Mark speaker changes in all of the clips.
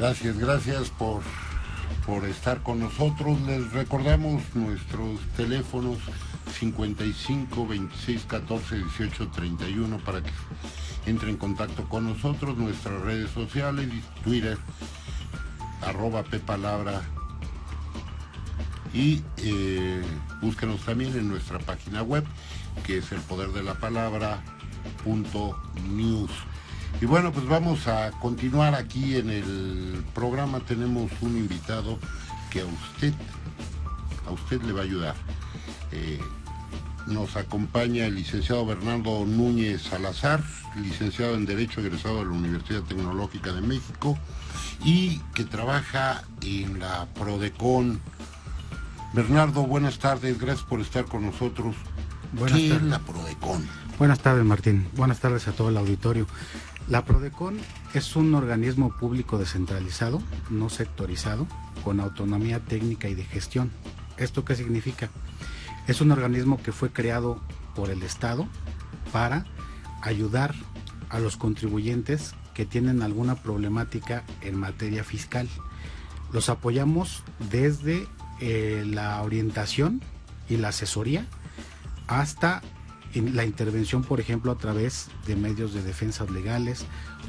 Speaker 1: Gracias por estar con nosotros. Les recordamos nuestros teléfonos 55 26 14 18 31 para que entre en contacto con nosotros, nuestras redes sociales, Twitter, @ppalabra, y búsquenos también en nuestra página web, que es elpoderdelapalabra.news. Y bueno, pues vamos a continuar aquí en el programa. Tenemos un invitado que a usted le va a ayudar. Nos acompaña el licenciado Bernardo Núñez Salazar, licenciado en Derecho, egresado de la Universidad Tecnológica de México y que trabaja en la Prodecon. Bernardo, buenas tardes, gracias por estar con nosotros. ¿Qué es la Prodecon?
Speaker 2: Buenas tardes, Martín. Buenas tardes a todo el auditorio. La Prodecon es un organismo público descentralizado, no sectorizado, con autonomía técnica y de gestión. ¿Esto qué significa? Es un organismo que fue creado por el Estado para ayudar a los contribuyentes que tienen alguna problemática en materia fiscal. Los apoyamos desde la orientación y la asesoría hasta la intervención, por ejemplo, a través de medios de defensas legales,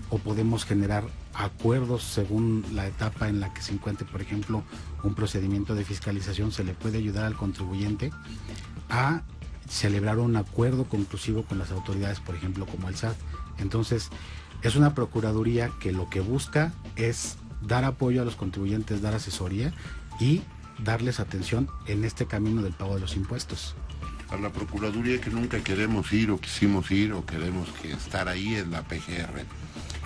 Speaker 2: o podemos generar acuerdos según la etapa en la que se encuentre, por ejemplo, un procedimiento de fiscalización. Se le puede ayudar al contribuyente a celebrar un acuerdo conclusivo con las autoridades, por ejemplo, como el SAT. Entonces, es una procuraduría que lo que busca es dar apoyo a los contribuyentes, dar asesoría y darles atención en este camino del pago de los impuestos.
Speaker 1: A la procuraduría que nunca queremos ir o quisimos ir o queremos estar ahí es la PGR.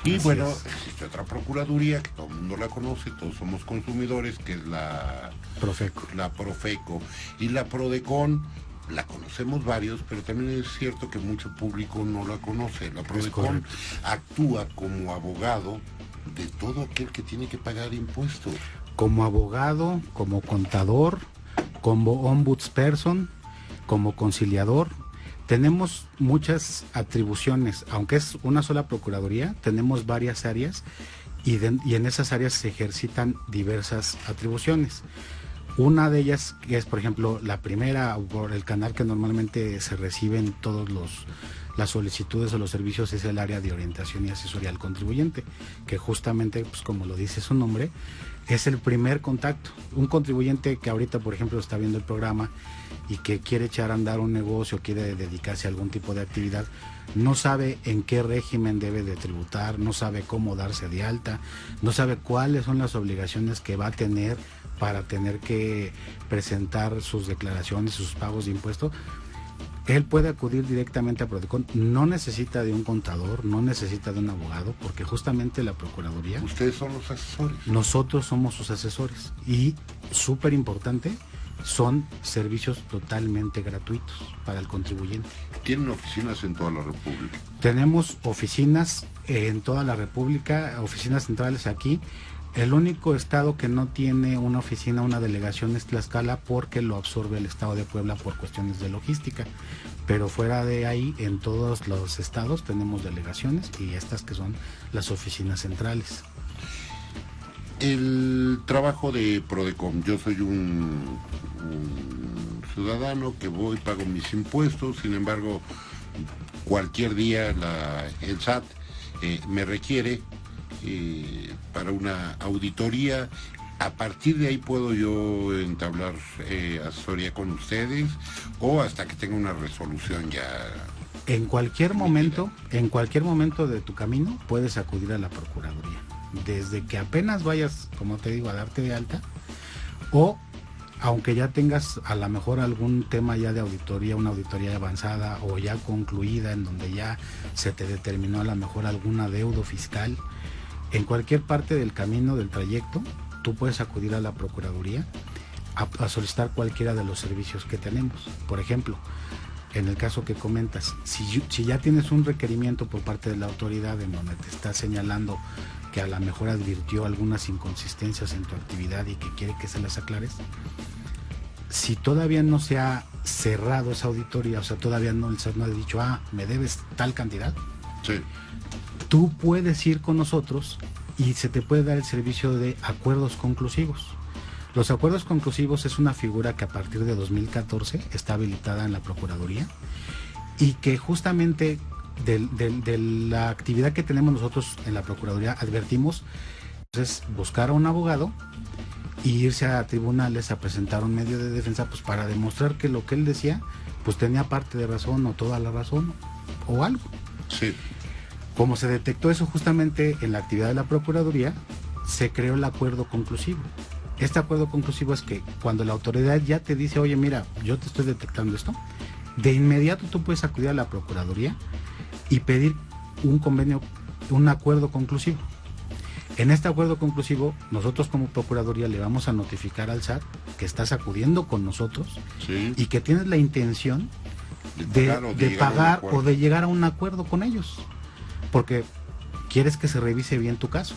Speaker 1: Y así bueno, existe otra procuraduría que todo el mundo la conoce, todos somos consumidores, que es la
Speaker 2: Profeco.
Speaker 1: La Profeco. Y la Prodecon la conocemos varios, pero también es cierto que mucho público no la conoce. La Prodecon actúa como abogado de todo aquel que tiene que pagar impuestos.
Speaker 2: Como abogado, como contador, como ombudsperson, como conciliador. Tenemos muchas atribuciones, aunque es una sola procuraduría, tenemos varias áreas y en esas áreas se ejercitan diversas atribuciones. Una de ellas, que es por ejemplo la primera, por el canal que normalmente se reciben todos las solicitudes o los servicios, es el área de orientación y asesoría al contribuyente, que justamente, pues como lo dice su nombre, es el primer contacto. Un contribuyente que ahorita, por ejemplo, está viendo el programa y que quiere echar a andar un negocio, quiere dedicarse a algún tipo de actividad, no sabe en qué régimen debe de tributar, no sabe cómo darse de alta, no sabe cuáles son las obligaciones que va a tener para tener que presentar sus declaraciones, sus pagos de impuestos. Él puede acudir directamente a Prodecon, no necesita de un contador, no necesita de un abogado, porque justamente la Procuraduría...
Speaker 1: Ustedes son los asesores.
Speaker 2: Nosotros somos sus asesores y, súper importante, son servicios totalmente gratuitos para el contribuyente.
Speaker 1: ¿Tienen oficinas en toda la República?
Speaker 2: Tenemos oficinas en toda la República, oficinas centrales aquí. El único estado que no tiene una oficina, una delegación, es Tlaxcala, porque lo absorbe el estado de Puebla por cuestiones de logística. Pero fuera de ahí, en todos los estados tenemos delegaciones y estas que son las oficinas centrales.
Speaker 1: El trabajo de Prodecon, yo soy un ciudadano que voy, pago mis impuestos, sin embargo, cualquier día el SAT me requiere para una auditoría. A partir de ahí puedo yo entablar asesoría con ustedes o hasta que tenga una resolución ya.
Speaker 2: En cualquier momento de tu camino puedes acudir a la Procuraduría. Desde que apenas vayas, como te digo, a darte de alta, o aunque ya tengas a lo mejor algún tema ya de auditoría, una auditoría avanzada o ya concluida, en donde ya se te determinó a lo mejor algún adeudo fiscal, en cualquier parte del camino, del trayecto, tú puedes acudir a la Procuraduría a solicitar cualquiera de los servicios que tenemos. Por ejemplo, en el caso que comentas, si ya tienes un requerimiento por parte de la autoridad en donde te está señalando que a lo mejor advirtió algunas inconsistencias en tu actividad y que quiere que se las aclares, si todavía no se ha cerrado esa auditoría, o sea, todavía no el SAT no ha dicho, me debes tal cantidad,
Speaker 1: sí,
Speaker 2: tú puedes ir con nosotros y se te puede dar el servicio de acuerdos conclusivos. Los acuerdos conclusivos es una figura que a partir de 2014 está habilitada en la Procuraduría y que justamente de la actividad que tenemos nosotros en la Procuraduría advertimos es buscar a un abogado y irse a tribunales a presentar un medio de defensa pues para demostrar que lo que él decía pues tenía parte de razón o toda la razón o algo.
Speaker 1: Sí.
Speaker 2: Como se detectó eso justamente en la actividad de la Procuraduría, se creó el acuerdo conclusivo. Este acuerdo conclusivo es que cuando la autoridad ya te dice, oye, mira, yo te estoy detectando esto, de inmediato tú puedes acudir a la Procuraduría y pedir un convenio, un acuerdo conclusivo. En este acuerdo conclusivo, nosotros como Procuraduría le vamos a notificar al SAT que estás acudiendo con nosotros, sí, y que tienes la intención de pagar o de llegar a un acuerdo con ellos, porque quieres que se revise bien tu caso.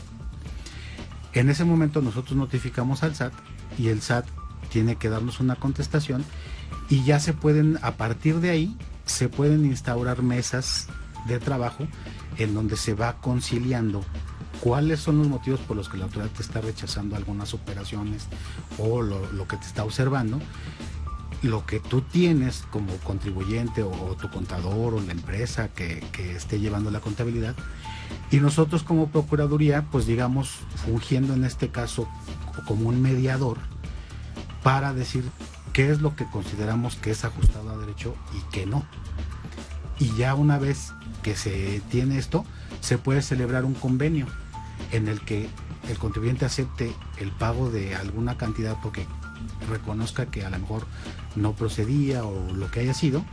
Speaker 2: En ese momento nosotros notificamos al SAT y el SAT tiene que darnos una contestación y ya se pueden, a partir de ahí, se pueden instaurar mesas de trabajo en donde se va conciliando cuáles son los motivos por los que la autoridad te está rechazando algunas operaciones o lo que te está observando, lo que tú tienes como contribuyente o tu contador o la empresa que esté llevando la contabilidad, y nosotros como Procuraduría, pues digamos, fungiendo en este caso como un mediador para decir qué es lo que consideramos que es ajustado a derecho y qué no. Y ya una vez que se tiene esto, se puede celebrar un convenio en el que el contribuyente acepte el pago de alguna cantidad porque reconozca que a lo mejor no procedía o lo que haya sido,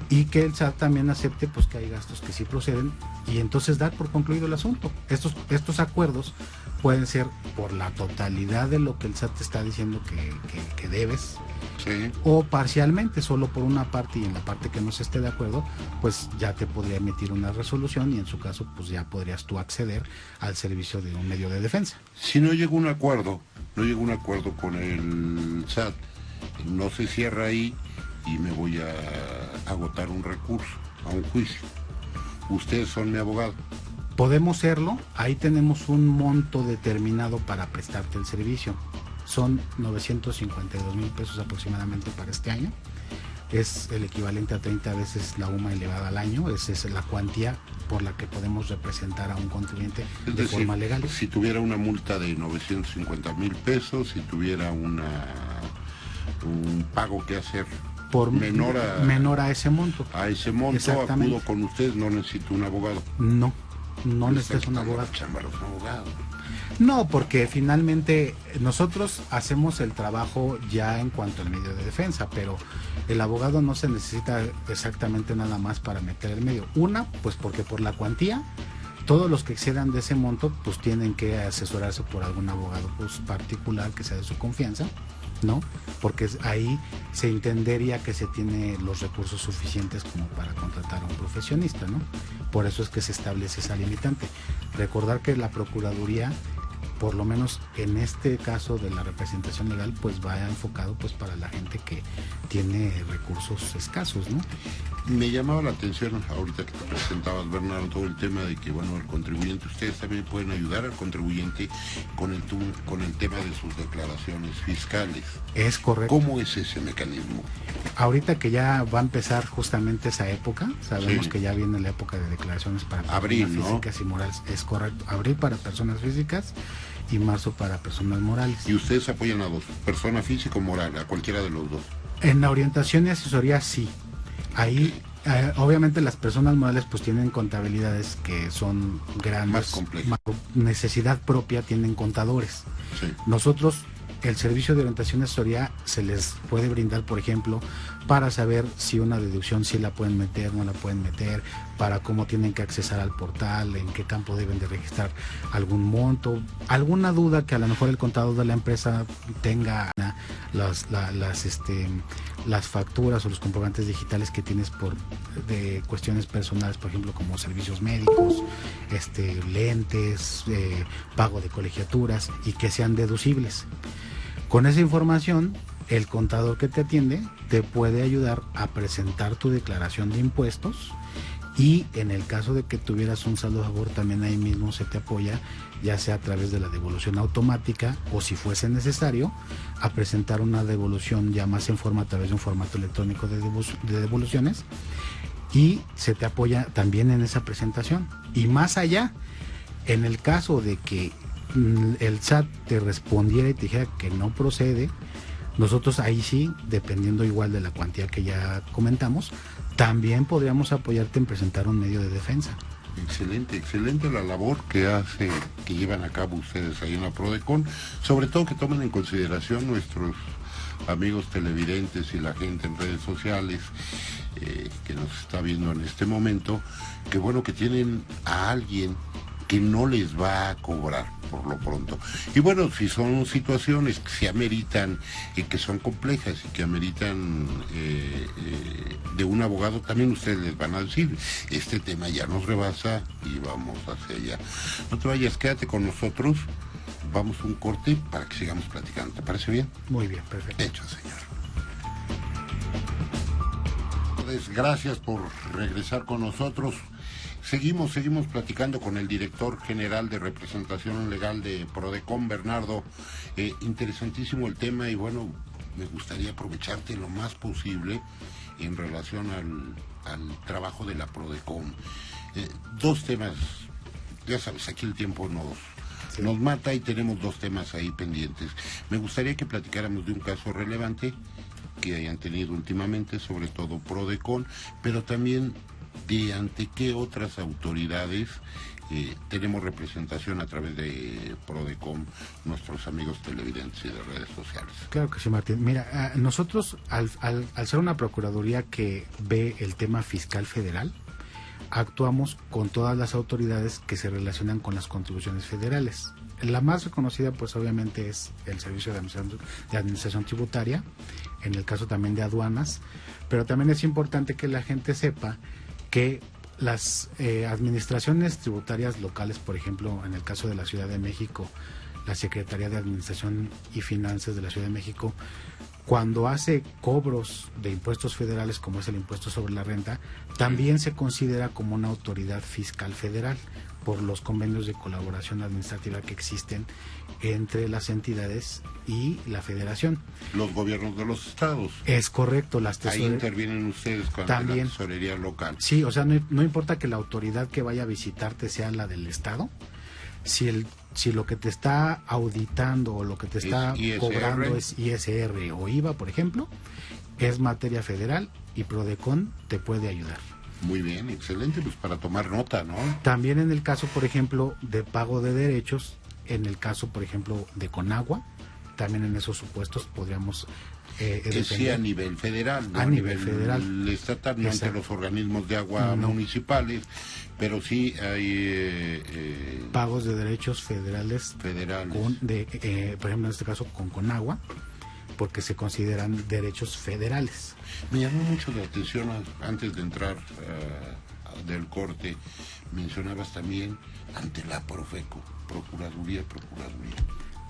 Speaker 2: y que el SAT también acepte pues que hay gastos que sí proceden y entonces dar por concluido el asunto. Estos acuerdos pueden ser por la totalidad de lo que el SAT te está diciendo que debes, sí, o parcialmente, solo por una parte, y en la parte que no se esté de acuerdo, pues ya te podría emitir una resolución y en su caso pues ya podrías tú acceder al servicio de un medio de defensa.
Speaker 1: Si no llega un acuerdo, con el SAT, no se cierra ahí y me voy a agotar un recurso a un juicio. Ustedes son mi abogado.
Speaker 2: Podemos serlo, ahí tenemos un monto determinado para prestarte el servicio. Son 952 mil pesos aproximadamente para este año. Es el equivalente a 30 veces la UMA elevada al año. Esa es la cuantía por la que podemos representar a un contribuyente de forma legal.
Speaker 1: Si tuviera una multa de 950 mil pesos, si tuviera un pago que hacer
Speaker 2: por menor a ese monto.
Speaker 1: A ese monto acudo con ustedes, no necesito un abogado.
Speaker 2: No necesitas un abogado. No, porque finalmente nosotros hacemos el trabajo ya en cuanto al medio de defensa, pero el abogado no se necesita exactamente nada más para meter el medio. Una, pues porque por la cuantía, todos los que excedan de ese monto, pues tienen que asesorarse por algún abogado pues particular que sea de su confianza, ¿no? Porque ahí se entendería que se tiene los recursos suficientes como para contratar a un profesionista, ¿no? Por eso es que se establece esa limitante. Recordar que la Procuraduría, por lo menos en este caso de la representación legal, pues va enfocado pues para la gente que tiene recursos escasos, ¿no?
Speaker 1: Me llamaba la atención ahorita que te presentabas, Bernardo, todo el tema de que, bueno, el contribuyente, ustedes también pueden ayudar al contribuyente con el tema de sus declaraciones fiscales.
Speaker 2: Es correcto.
Speaker 1: ¿Cómo es ese mecanismo?
Speaker 2: Ahorita que ya va a empezar justamente esa época, sabemos sí, que ya viene la época de declaraciones para personas físicas y morales. Es correcto, abril para personas físicas y marzo para personas morales.
Speaker 1: ¿Y ustedes apoyan a dos, persona física o moral, a cualquiera de los dos?
Speaker 2: En la orientación y asesoría sí. Ahí obviamente las personas morales pues tienen contabilidades que son grandes,
Speaker 1: más complejas,
Speaker 2: necesidad propia, tienen contadores. Sí. Nosotros el servicio de orientación y asesoría se les puede brindar, por ejemplo, para saber si una deducción sí la pueden meter, no la pueden meter, para cómo tienen que accesar al portal, en qué campo deben de registrar algún monto, alguna duda que a lo mejor el contador de la empresa tenga, las facturas o los comprobantes digitales que tienes de cuestiones personales, por ejemplo, como servicios médicos, lentes, pago de colegiaturas y que sean deducibles. Con esa información, el contador que te atiende te puede ayudar a presentar tu declaración de impuestos y en el caso de que tuvieras un saldo a favor, también ahí mismo se te apoya, ya sea a través de la devolución automática o, si fuese necesario, a presentar una devolución ya más en forma a través de un formato electrónico de devoluciones, y se te apoya también en esa presentación. Y más allá, en el caso de que el SAT te respondiera y te dijera que no procede, nosotros ahí sí, dependiendo igual de la cuantía que ya comentamos, también podríamos apoyarte en presentar un medio de defensa.
Speaker 1: Excelente la labor que llevan a cabo ustedes ahí en la Prodecon, sobre todo que tomen en consideración nuestros amigos televidentes y la gente en redes sociales que nos está viendo en este momento, que bueno que tienen a alguien que no les va a cobrar por lo pronto. Y bueno, si son situaciones que se ameritan y que son complejas y que ameritan de un abogado, también ustedes les van a decir, este tema ya nos rebasa y vamos hacia allá. No te vayas, quédate con nosotros, vamos a un corte para que sigamos platicando. ¿Te parece bien?
Speaker 2: Muy bien, perfecto.
Speaker 1: Hecho, señor. Gracias por regresar con nosotros. Seguimos platicando con el director general de representación legal de Prodecon, Bernardo. Interesantísimo el tema y bueno, me gustaría aprovecharte lo más posible en relación al trabajo de la Prodecon. Dos temas, ya sabes, aquí el tiempo nos mata y tenemos dos temas ahí pendientes. Me gustaría que platicáramos de un caso relevante que hayan tenido últimamente, sobre todo Prodecon, pero también de ante qué otras autoridades tenemos representación a través de Prodecon, nuestros amigos televidentes y de redes sociales.
Speaker 2: Claro que sí, Martín. Mira, nosotros al ser una procuraduría que ve el tema fiscal federal, actuamos con todas las autoridades que se relacionan con las contribuciones federales. La más reconocida, pues obviamente, es el Servicio de Administración Tributaria, en el caso también de aduanas, pero también es importante que la gente sepa que las administraciones tributarias locales, por ejemplo, en el caso de la Ciudad de México, la Secretaría de Administración y Finanzas de la Ciudad de México, cuando hace cobros de impuestos federales, como es el impuesto sobre la renta, también se considera como una autoridad fiscal federal por los convenios de colaboración administrativa que existen entre las entidades y la federación.
Speaker 1: Los gobiernos de los estados.
Speaker 2: Es correcto, las
Speaker 1: tesorerías. Ahí intervienen ustedes con la tesorería local.
Speaker 2: Sí, o sea, no importa que la autoridad que vaya a visitarte sea la del estado, si lo que te está auditando o lo que te está cobrando es ISR o IVA, por ejemplo, es materia federal y Prodecon te puede ayudar.
Speaker 1: Muy bien, excelente, pues para tomar nota, ¿no?
Speaker 2: También en el caso, por ejemplo, de pago de derechos, en el caso, por ejemplo, de Conagua, también en esos supuestos podríamos
Speaker 1: que sí a nivel federal,
Speaker 2: ¿no? A nivel federal
Speaker 1: estatal, no ante los organismos de agua municipales, pero sí hay
Speaker 2: pagos de derechos federales. Por ejemplo, en este caso con Conagua, porque se consideran derechos federales.
Speaker 1: Me llamó mucho la atención antes de entrar del corte, mencionabas también ante la Profeco, Procuraduría.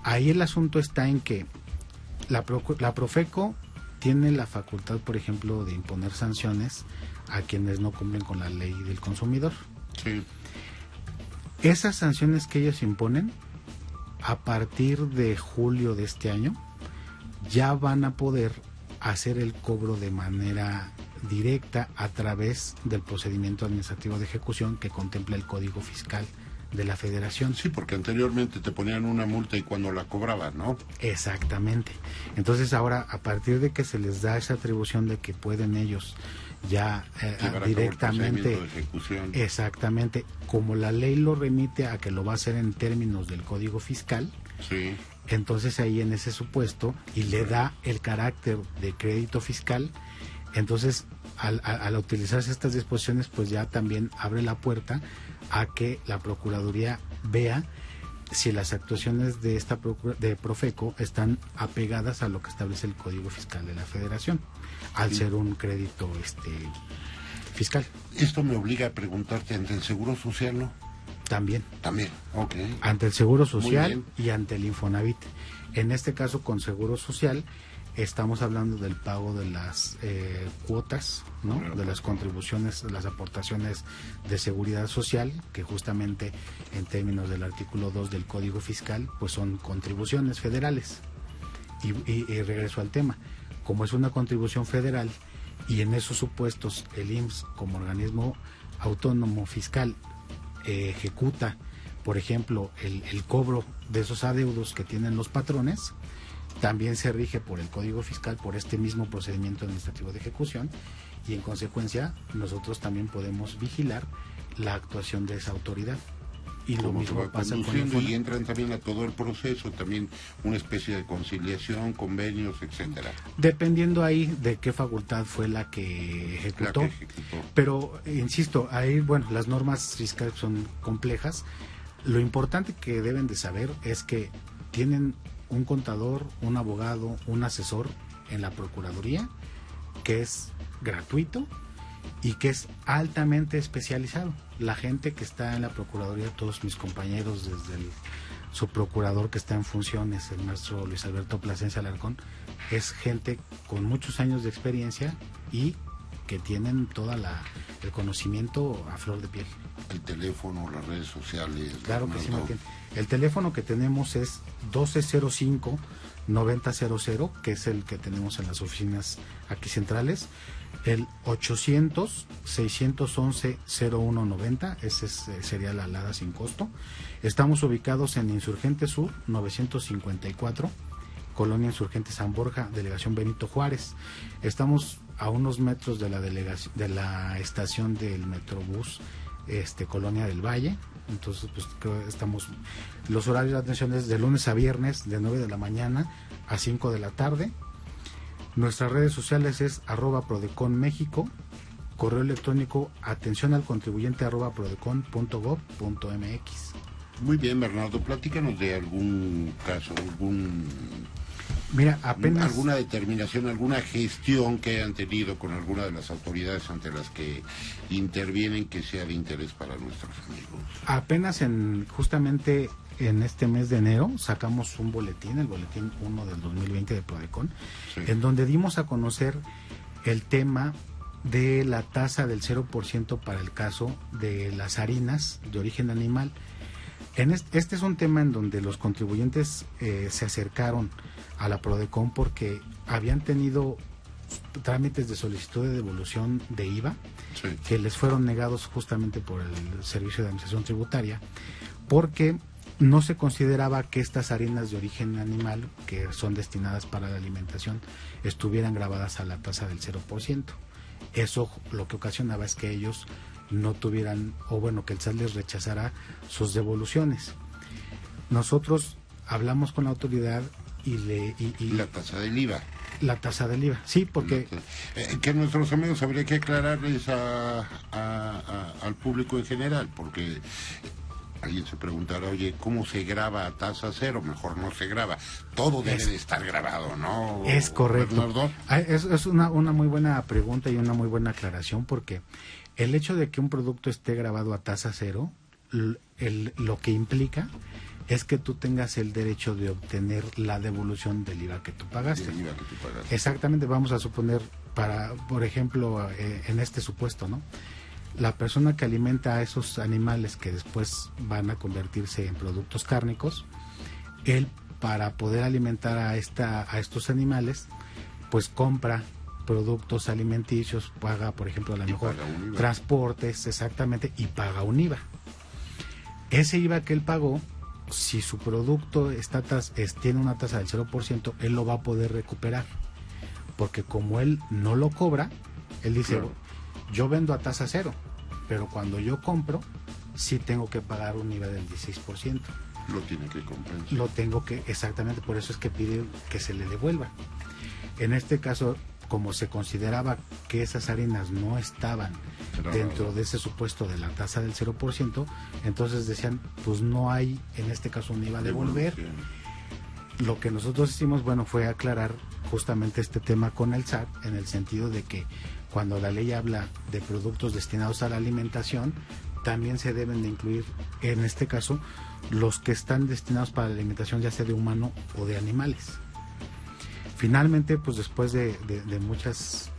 Speaker 2: Ahí el asunto está en que la Profeco tiene la facultad, por ejemplo, de imponer sanciones a quienes no cumplen con la ley del consumidor.
Speaker 1: Sí.
Speaker 2: Esas sanciones que ellos imponen, a partir de julio de este año, ya van a poder hacer el cobro de manera directa a través del procedimiento administrativo de ejecución que contempla el Código Fiscal de la Federación.
Speaker 1: Sí, porque anteriormente te ponían una multa y cuando la cobraban, ¿no?
Speaker 2: Exactamente. Entonces ahora, a partir de que se les da esa atribución de que pueden ellos ya directamente, exactamente, como la ley lo remite a que lo va a hacer en términos del Código Fiscal,
Speaker 1: sí.
Speaker 2: Entonces ahí en ese supuesto, y le da el carácter de crédito fiscal, entonces al utilizarse estas disposiciones, pues ya también abre la puerta a que la Procuraduría vea si las actuaciones de de Profeco están apegadas a lo que establece el Código Fiscal de la Federación, al ser un crédito fiscal.
Speaker 1: Esto me obliga a preguntarte, ¿ante el Seguro Social no?
Speaker 2: También.
Speaker 1: También, ok.
Speaker 2: Ante el Seguro Social y ante el Infonavit. En este caso, con Seguro Social, estamos hablando del pago de las cuotas, ¿no? De las contribuciones, de las aportaciones de seguridad social, que justamente en términos del artículo 2 del Código Fiscal, pues son contribuciones federales. Y regreso al tema, como es una contribución federal y en esos supuestos el IMSS como organismo autónomo fiscal ejecuta, por ejemplo, el cobro de esos adeudos que tienen los patrones, también se rige por el Código Fiscal, por este mismo procedimiento administrativo de ejecución, y en consecuencia nosotros también podemos vigilar la actuación de esa autoridad. Y lo mismo pasa con
Speaker 1: y entran también a todo el proceso, también una especie de conciliación, convenios, etcétera.
Speaker 2: Dependiendo ahí de qué facultad fue la que ejecutó. Pero, insisto, ahí, bueno, las normas fiscales son complejas. Lo importante que deben de saber es que tienen un contador, un abogado, un asesor en la Procuraduría, que es gratuito y que es altamente especializado. La gente que está en la Procuraduría, todos mis compañeros, desde el subprocurador que está en funciones, el maestro Luis Alberto Plasencia Alarcón, es gente con muchos años de experiencia y que tienen todo el conocimiento a flor de piel.
Speaker 1: El teléfono, las redes sociales.
Speaker 2: Claro que sí, Martín. El teléfono que tenemos es 1205-9000, que es el que tenemos en las oficinas aquí centrales. El 800-611-0190, ese sería la alada sin costo. Estamos ubicados en Insurgente Sur, 954, Colonia Insurgente San Borja, Delegación Benito Juárez. Estamos a unos metros de la estación del Metrobús Colonia del Valle. Entonces, pues estamos, los horarios de atención es de lunes a viernes, de 9 de la mañana a 5 de la tarde. Nuestras redes sociales es @prodeconmexico, correo electrónico atencionalcontribuyente@prodecon.gov.mx.
Speaker 1: Muy bien, Bernardo, platícanos de algún caso,
Speaker 2: Mira, apenas
Speaker 1: alguna determinación, alguna gestión que hayan tenido con alguna de las autoridades ante las que intervienen que sea de interés para nuestros amigos.
Speaker 2: Apenas justamente en este mes de enero sacamos un boletín, el boletín 1 del 2020 de Prodecon, sí, en donde dimos a conocer el tema de la tasa del 0% para el caso de las harinas de origen animal. Este es un tema en donde los contribuyentes se acercaron a la Prodecon porque habían tenido trámites de solicitud de devolución de IVA, sí, que les fueron negados justamente por el Servicio de Administración Tributaria, porque no se consideraba que estas harinas de origen animal, que son destinadas para la alimentación, estuvieran grabadas a la tasa del 0%. Eso lo que ocasionaba es que ellos no tuvieran, o bueno, que el SAT les rechazara sus devoluciones.Nosotros hablamos con la autoridad y
Speaker 1: la tasa del IVA.
Speaker 2: La tasa del IVA, sí, porque
Speaker 1: que nuestros amigos habría que aclararles al público en general, porque alguien se preguntará, oye, ¿cómo se graba a tasa cero? Mejor no se graba. Todo debe de estar grabado, ¿no?
Speaker 2: Es correcto. Es una muy buena pregunta y una muy buena aclaración, porque el hecho de que un producto esté grabado a tasa cero, lo que implica es que tú tengas el derecho de obtener la devolución del IVA que tú pagaste. Exactamente, vamos a suponer, por ejemplo, en este supuesto, ¿no? La persona que alimenta a esos animales que después van a convertirse en productos cárnicos, él, para poder alimentar a estos animales, pues compra productos alimenticios, paga, por ejemplo, a lo mejor transportes, exactamente, y paga un IVA. Ese IVA que él pagó, si su producto tiene una tasa del 0%, él lo va a poder recuperar, porque como él no lo cobra, él dice, claro, yo vendo a tasa cero, pero cuando yo compro, sí tengo que pagar un IVA del 16%.
Speaker 1: Lo tiene que compensar.
Speaker 2: Lo tengo que, exactamente, por eso es que pide que se le devuelva. En este caso, como se consideraba que esas harinas no estaban dentro de ese supuesto de la tasa del 0%, entonces decían, pues no hay en este caso un IVA a devolver. Lo que nosotros hicimos, bueno, fue aclarar justamente este tema con el SAT, en el sentido de que cuando la ley habla de productos destinados a la alimentación, también se deben de incluir, en este caso, los que están destinados para la alimentación ya sea de humano o de animales. Finalmente, pues después de muchas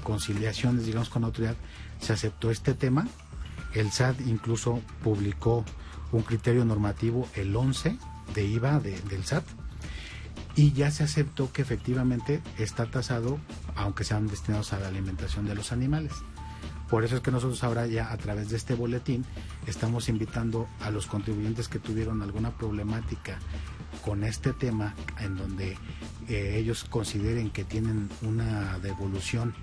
Speaker 2: conciliaciones, digamos, con la autoridad, se aceptó este tema. El SAT incluso publicó un criterio normativo, el 11 de IVA del SAT, y ya se aceptó que efectivamente está tasado, aunque sean destinados a la alimentación de los animales. Por eso es que nosotros ahora ya a través de este boletín estamos invitando a los contribuyentes que tuvieron alguna problemática con este tema, en donde ellos consideren que tienen una devolución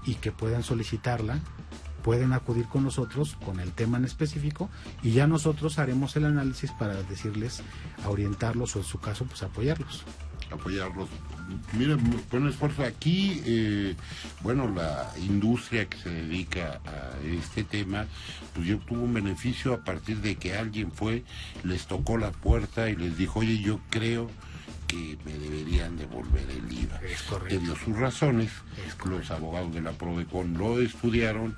Speaker 2: y que puedan solicitarla, pueden acudir con nosotros con el tema en específico y ya nosotros haremos el análisis para decirles, a orientarlos o en su caso pues apoyarlos.
Speaker 1: Mira, buen esfuerzo aquí. Bueno, la industria que se dedica a este tema, pues yo tuve un beneficio a partir de que alguien les tocó la puerta y les dijo, oye, yo creo que me deberían devolver el IVA.
Speaker 2: Es correcto.
Speaker 1: Que dio sus razones, los abogados de la Prodecon lo estudiaron,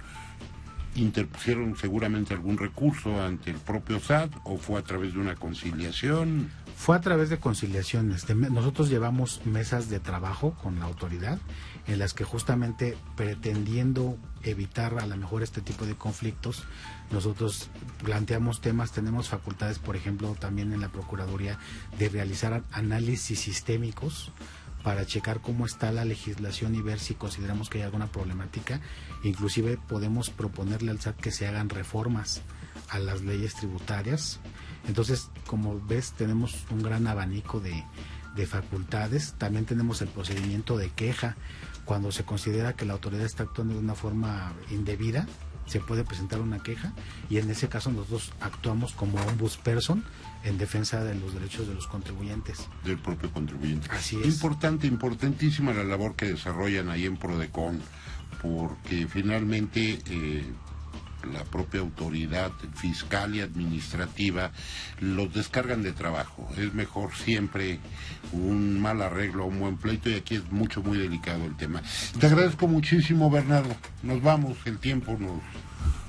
Speaker 1: interpusieron seguramente algún recurso ante el propio SAT, o fue a través de una conciliación.
Speaker 2: Fue a través de conciliaciones. Nosotros llevamos mesas de trabajo con la autoridad en las que justamente pretendiendo evitar a lo mejor este tipo de conflictos, nosotros planteamos temas, tenemos facultades, por ejemplo, también en la Procuraduría, de realizar análisis sistémicos para checar cómo está la legislación y ver si consideramos que hay alguna problemática. Inclusive podemos proponerle al SAT que se hagan reformas a las leyes tributarias. Entonces, como ves, tenemos un gran abanico de facultades. También tenemos el procedimiento de queja. Cuando se considera que la autoridad está actuando de una forma indebida, se puede presentar una queja y en ese caso nosotros actuamos como ombudsperson en defensa de los derechos de los contribuyentes.
Speaker 1: Del propio contribuyente.
Speaker 2: Así es.
Speaker 1: Importantísima la labor que desarrollan ahí en Prodecon, porque finalmente la propia autoridad fiscal y administrativa los descargan de trabajo. Es mejor siempre un mal arreglo a un buen pleito, y aquí es muy delicado el tema. Te agradezco muchísimo, Bernardo. Nos vamos, el tiempo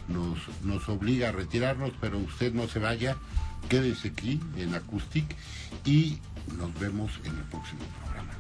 Speaker 1: nos obliga a retirarnos, pero usted no se vaya, quédese aquí en Acoustic y nos vemos en el próximo programa.